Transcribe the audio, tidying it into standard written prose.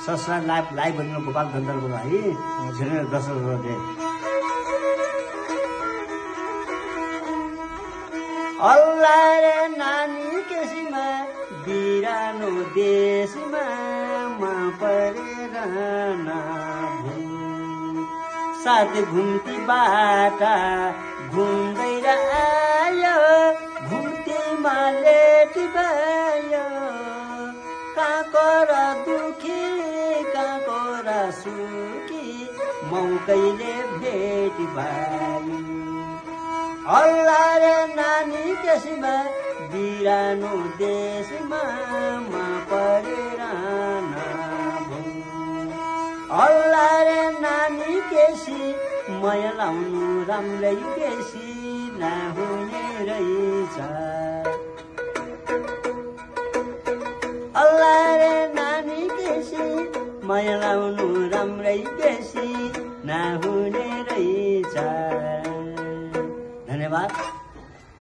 Subscribe live भन्नु गोपाल धन्दलको भाइ झिरेर दर्शकहरू दे अल्लाह रे नानी केसीमा बिरानो देशमा म परेर साथ घुम्ती बाटा घुम्दै आयो घुम्तीमा लेट भयो काको र दुखी काको र सुखी मौकैले भेट भयो अल्लाह रे नानी केसीमा बिरानो देशमा म परेर अल्लाह रे नानी केसी मया लाउनु राम्रै बेसी नहुने रहेछ अल्लाह रे नानी केसी मया लाउनु राम्रै बेसी नहुने रहेछ धन्यवाद।